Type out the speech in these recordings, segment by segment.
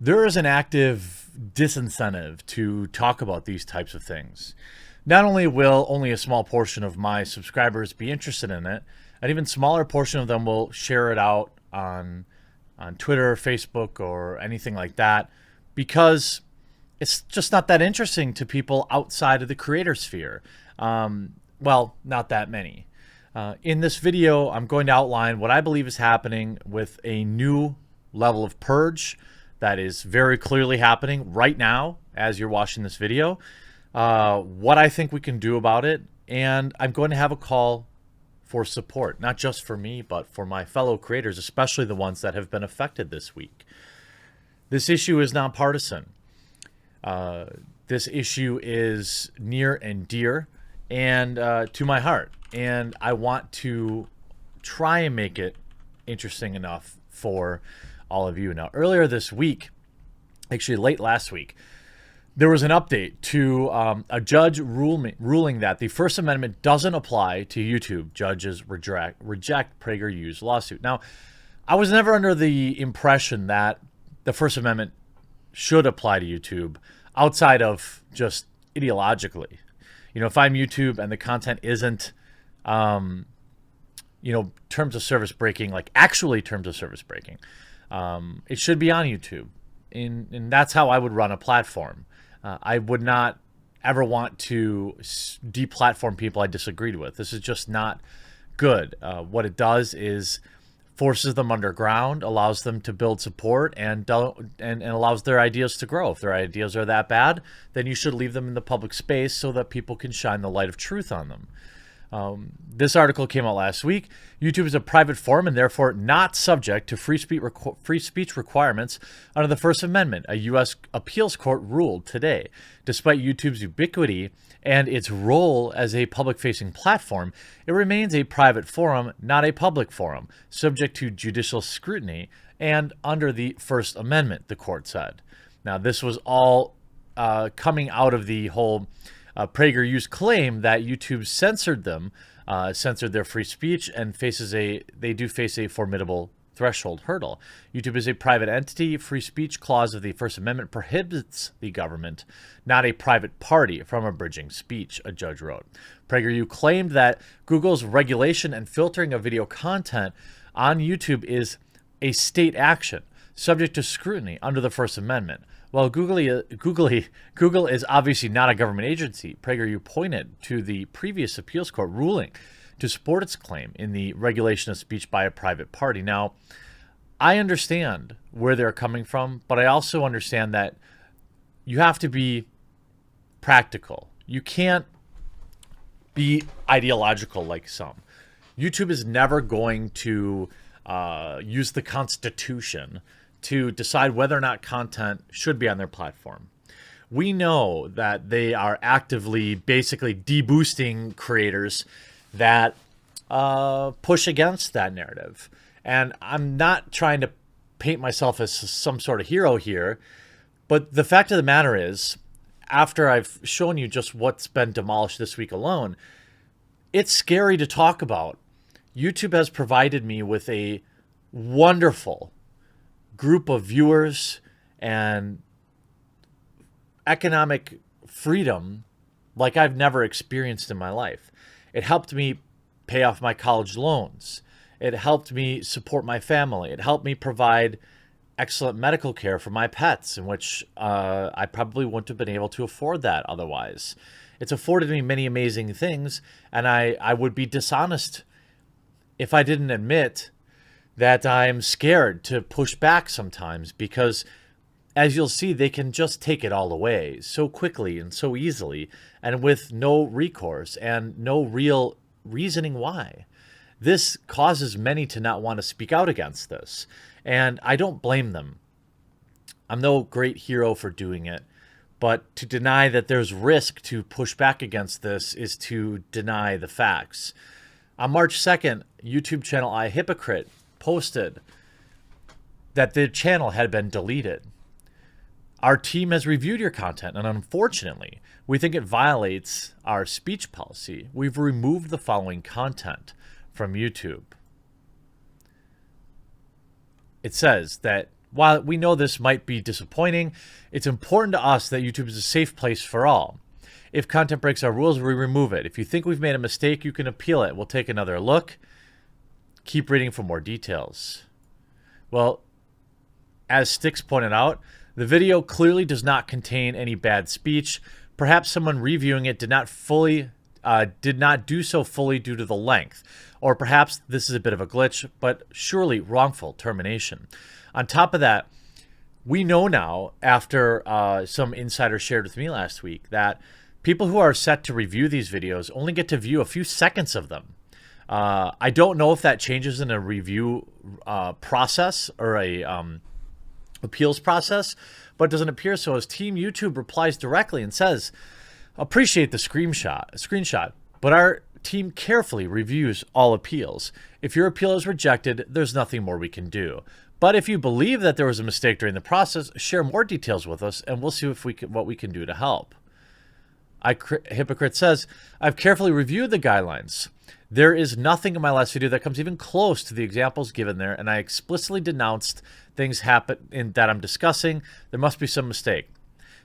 there is an active disincentive to talk about these types of things. Not only will only a small portion of my subscribers be interested in it, an even smaller portion of them will share it out on Twitter, Facebook, or anything like that, because it's just not that interesting to people outside of the creator sphere. Well, not that many. In this video, I'm going to outline what I believe is happening with a new level of purge that is very clearly happening right now as you're watching this video, what I think we can do about it, and I'm going to have a call for support, not just for me, but for my fellow creators, especially the ones that have been affected this week. This issue is nonpartisan. This issue is near and dear and to my heart, and I want to try and make it interesting enough for all of you. Now, earlier this week, actually late last week, there was an update to a judge ruling that the First Amendment doesn't apply to YouTube. Judges reject PragerU's lawsuit. Now, I was never under the impression that the First Amendment should apply to YouTube outside of just ideologically. You know, if I'm YouTube and the content isn't, terms of service breaking, like actually terms of service breaking, it should be on YouTube. And that's how I would run a platform. I would not ever want to deplatform people I disagreed with. This is just not good. What it does is forces them underground, allows them to build support, and allows their ideas to grow. If their ideas are that bad, then you should leave them in the public space so that people can shine the light of truth on them. This article came out last week. YouTube is a private forum and therefore not subject to free speech requirements under the First Amendment, a U.S. appeals court ruled today. Despite YouTube's ubiquity and its role as a public-facing platform, it remains a private forum, not a public forum, subject to judicial scrutiny and under the First Amendment, the court said. Now, this was all coming out of the whole PragerU's claim that YouTube censored them, censored their free speech, and they do face a formidable threshold hurdle. YouTube is a private entity. Free speech clause of the First Amendment prohibits the government, not a private party, from abridging speech, a judge wrote. PragerU claimed that Google's regulation and filtering of video content on YouTube is a state action, subject to scrutiny under the First Amendment. While Google is obviously not a government agency, PragerU pointed to the previous appeals court ruling to support its claim in the regulation of speech by a private party. Now, I understand where they're coming from, but I also understand that you have to be practical. You can't be ideological like some. YouTube is never going to use the Constitution to decide whether or not content should be on their platform. We know that they are actively basically deboosting creators that push against that narrative. And I'm not trying to paint myself as some sort of hero here, but the fact of the matter is, after I've shown you just what's been demolished this week alone, it's scary to talk about. YouTube has provided me with a wonderful group of viewers and economic freedom like I've never experienced in my life. It helped me pay off my college loans. It helped me support my family. It helped me provide excellent medical care for my pets, in which I probably wouldn't have been able to afford that otherwise. It's afforded me many amazing things, and I would be dishonest if I didn't admit that I'm scared to push back sometimes, because as you'll see, they can just take it all away so quickly and so easily, and with no recourse and no real reasoning why. This causes many to not want to speak out against this, and I don't blame them. I'm no great hero for doing it, but to deny that there's risk to push back against this is to deny the facts. On March 2nd, YouTube channel iHypocrite posted that the channel had been deleted. Our team has reviewed your content, and unfortunately, we think it violates our speech policy. We've removed the following content from YouTube. It says that While we know this might be disappointing, it's important to us that YouTube is a safe place for all. If content breaks our rules, we remove it. If you think we've made a mistake, you can appeal it. We'll take another look. Keep reading for more details. Well, as Styx pointed out, the video clearly does not contain any bad speech. Perhaps someone reviewing it did not do so fully due to the length. Or perhaps this is a bit of a glitch, but surely wrongful termination. On top of that, we know now, after some insider shared with me last week, that people who are set to review these videos only get to view a few seconds of them. I don't know if that changes in a review process or a appeals process, but it doesn't appear so, as Team YouTube replies directly and says, appreciate the screenshot, but our team carefully reviews all appeals. If your appeal is rejected, there's nothing more we can do. But if you believe that there was a mistake during the process, share more details with us and we'll see if what we can do to help. Hypocrite says, I've carefully reviewed the guidelines. There is nothing in my last video that comes even close to the examples given there, and I explicitly denounced things that I'm discussing. There must be some mistake.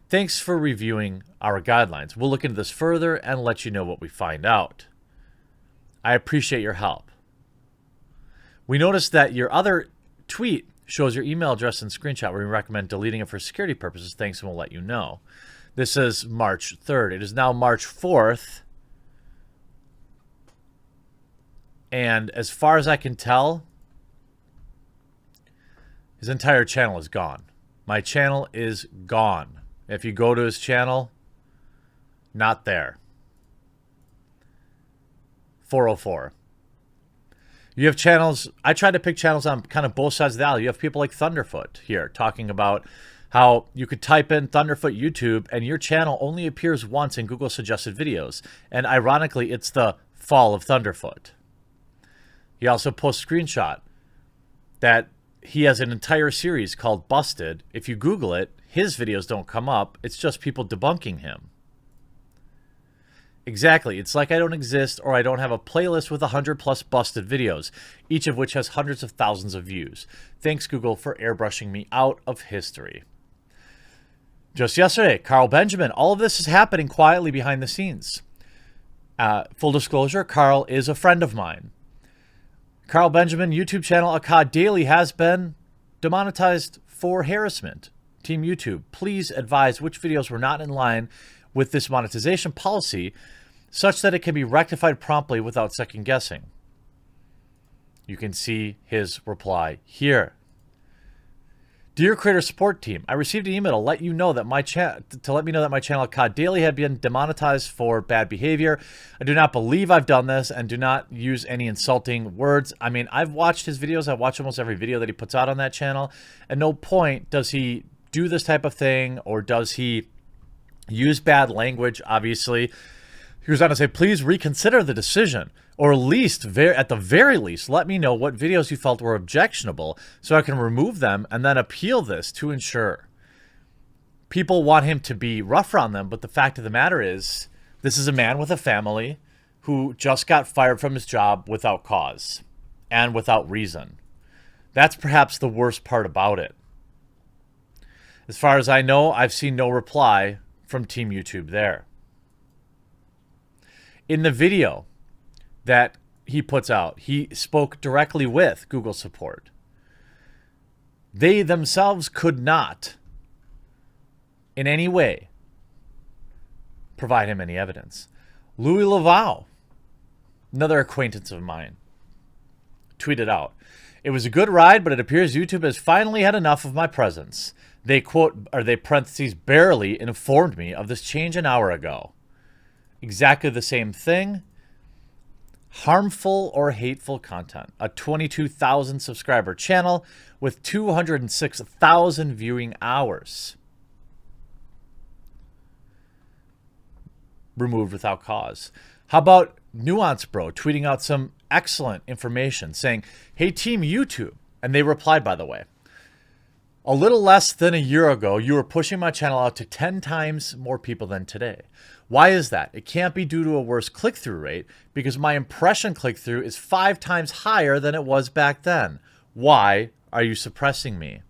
Thanks for reviewing our guidelines. We'll look into this further and let you know what we find out. I appreciate your help. We noticed that your other tweet shows your email address and screenshot where we recommend deleting it for security purposes. Thanks, and we'll let you know. This is March 3rd. It is now March 4th. And as far as I can tell, his entire channel is gone. My channel is gone. If you go to his channel, not there. 404. You have channels. I tried to pick channels on kind of both sides of the aisle. You have people like Thunderfo0t here talking about how you could type in Thunderfo0t YouTube and your channel only appears once in Google suggested videos. And ironically, it's the fall of Thunderfo0t. He also posts a screenshot that he has an entire series called Busted. If you Google it, his videos don't come up. It's just people debunking him. Exactly. It's like I don't exist, or I don't have a playlist with 100+ busted videos, each of which has hundreds of thousands of views. Thanks, Google, for airbrushing me out of history. Just yesterday, Carl Benjamin. All of this is happening quietly behind the scenes. Full disclosure, Carl is a friend of mine. Carl Benjamin YouTube channel Akkad Daily has been demonetized for harassment. Team YouTube, please advise which videos were not in line with this monetization policy such that it can be rectified promptly without second guessing. You can see his reply here. Dear Creator Support Team, I received an email to let you know that my channel Akkad Daily had been demonetized for bad behavior. I do not believe I've done this and do not use any insulting words. I mean, I've watched his videos. I watch almost every video that he puts out on that channel. At no point does he do this type of thing, or does he use bad language, obviously. He goes on to say, please reconsider the decision, or at the very least, let me know what videos you felt were objectionable so I can remove them and then appeal this to ensure. People want him to be rougher on them, but the fact of the matter is, this is a man with a family who just got fired from his job without cause and without reason. That's perhaps the worst part about it. As far as I know, I've seen no reply from Team YouTube there. In the video that he puts out, he spoke directly with Google support. They themselves could not in any way provide him any evidence. Louis Laval, another acquaintance of mine, tweeted out, it was a good ride, but it appears YouTube has finally had enough of my presence. They parentheses barely informed me of this change an hour ago. Exactly the same thing. Harmful or hateful content. A 22,000 subscriber channel with 206,000 viewing hours. Removed without cause. How about Nuance Bro tweeting out some excellent information saying, hey, Team YouTube. And they replied, by the way. A little less than a year ago, you were pushing my channel out to 10 times more people than today. Why is that? It can't be due to a worse click-through rate because my impression click-through is 5 times higher than it was back then. Why are you suppressing me?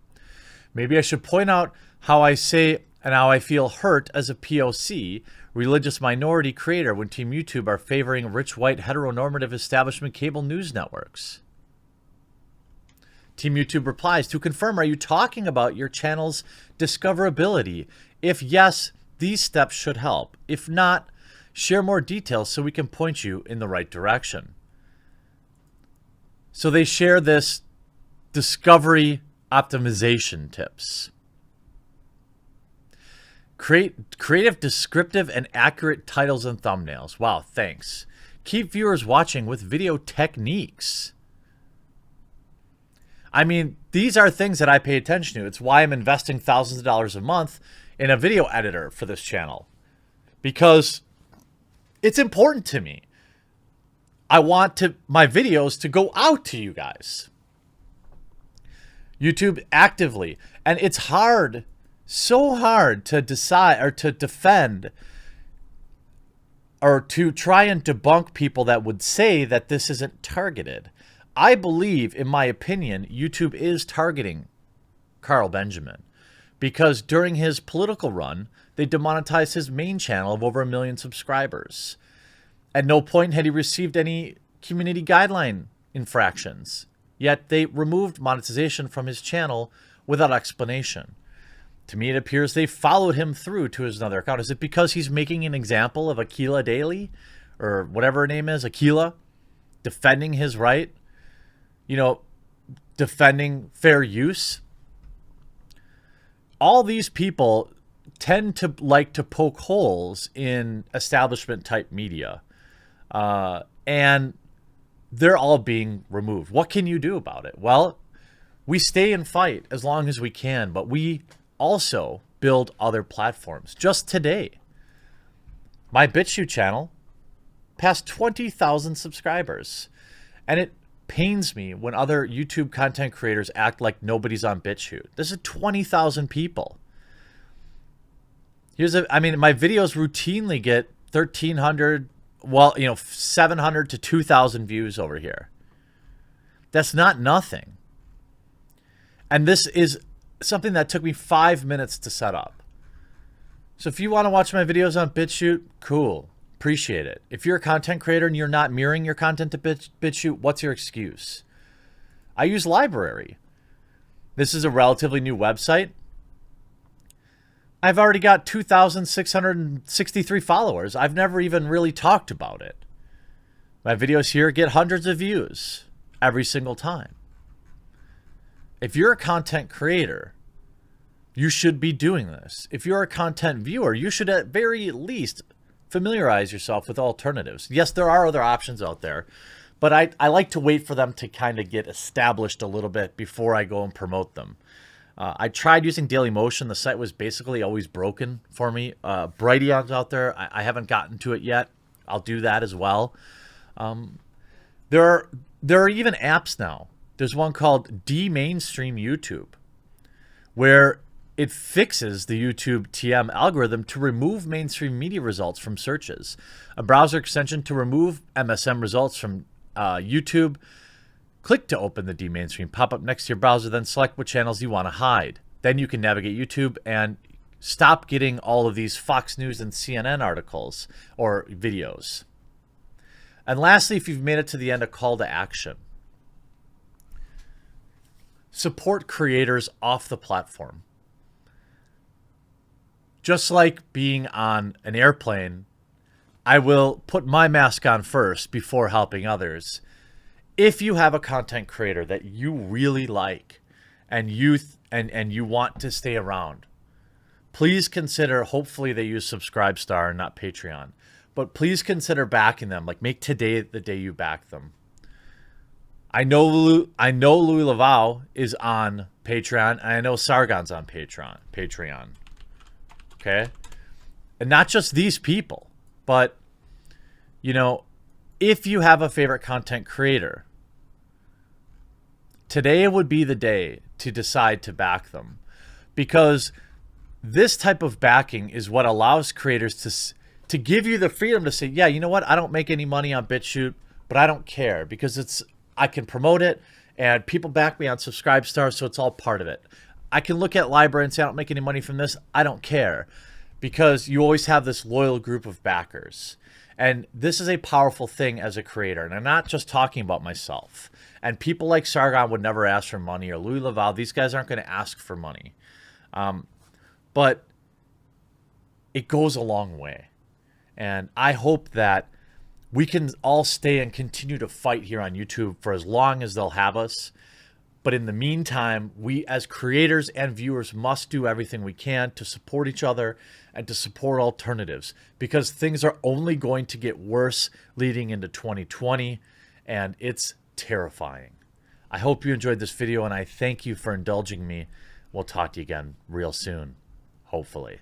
Maybe I should point out how I say and how I feel hurt as a POC, religious minority creator, when Team YouTube are favoring rich white heteronormative establishment cable news networks. Team YouTube replies, to confirm, are you talking about your channel's discoverability? If yes, these steps should help. If not, share more details so we can point you in the right direction. So they share this discovery optimization tips. Create creative, descriptive, and accurate titles and thumbnails. Wow, thanks. Keep viewers watching with video techniques. I mean, these are things that I pay attention to. It's why I'm investing thousands of dollars a month in a video editor for this channel, because it's important to me. I want my videos to go out to you guys. YouTube actively, and it's hard, so hard to decide or to defend or to try and debunk people that would say that this isn't targeted. I believe, in my opinion, YouTube is targeting Carl Benjamin, because during his political run, they demonetized his main channel of over 1 million subscribers. At no point had he received any community guideline infractions, yet they removed monetization from his channel without explanation. To me, it appears they followed him through to his another account. Is it because he's making an example of Aquila Daily, or whatever her name is, Aquila, defending his right? You know, defending fair use. All these people tend to like to poke holes in establishment type media. And they're all being removed. What can you do about it? Well, we stay and fight as long as we can, but we also build other platforms. Just today, my BitChute channel passed 20,000 subscribers. And it pains me when other YouTube content creators act like nobody's on BitChute. This is 20,000 people. I mean, my videos routinely get 1,300, well, 700 to 2,000 views over here. That's not nothing. And this is something that took me 5 minutes to set up. So if you want to watch my videos on BitChute, cool. Appreciate it. If you're a content creator and you're not mirroring your content to BitChute, what's your excuse? I use Library. This is a relatively new website. I've already got 2,663 followers. I've never even really talked about it. My videos here get hundreds of views every single time. If you're a content creator, you should be doing this. If you're a content viewer, you should at very least familiarize yourself with alternatives. Yes, there are other options out there, but I like to wait for them to kind of get established a little bit before I go and promote them. I tried using Dailymotion. The site was basically always broken for me. Brighteon's out there. I haven't gotten to it yet. I'll do that as well. There are even apps now. There's one called De-Mainstream YouTube, where it fixes the YouTube TM algorithm to remove mainstream media results from searches. A browser extension to remove MSM results from YouTube. Click to open the De-Mainstream pop-up next to your browser, then select what channels you want to hide. Then you can navigate YouTube and stop getting all of these Fox News and CNN articles or videos. And lastly, if you've made it to the end, a call to action. Support creators off the platform. Just like being on an airplane, I will put my mask on first before helping others. If you have a content creator that you really like and you want to stay around, please consider, hopefully they use Subscribestar and not Patreon, but please consider backing them. Like, make today the day you back them. I know Louis Laval is on Patreon, and I know Sargon's on Patreon. Okay? And not just these people, but, if you have a favorite content creator, today would be the day to decide to back them, because this type of backing is what allows creators to give you the freedom to say, yeah, you know what? I don't make any money on BitChute, but I don't care, because I can promote it and people back me on Subscribestar, so it's all part of it. I can look at LBRY and say I don't make any money from this. I don't care, because you always have this loyal group of backers. And this is a powerful thing as a creator. And I'm not just talking about myself. And people like Sargon would never ask for money, or Louis Laval. These guys aren't going to ask for money. But it goes a long way. And I hope that we can all stay and continue to fight here on YouTube for as long as they'll have us. But in the meantime, we as creators and viewers must do everything we can to support each other and to support alternatives, because things are only going to get worse leading into 2020, and it's terrifying. I hope you enjoyed this video, and I thank you for indulging me. We'll talk to you again real soon, hopefully.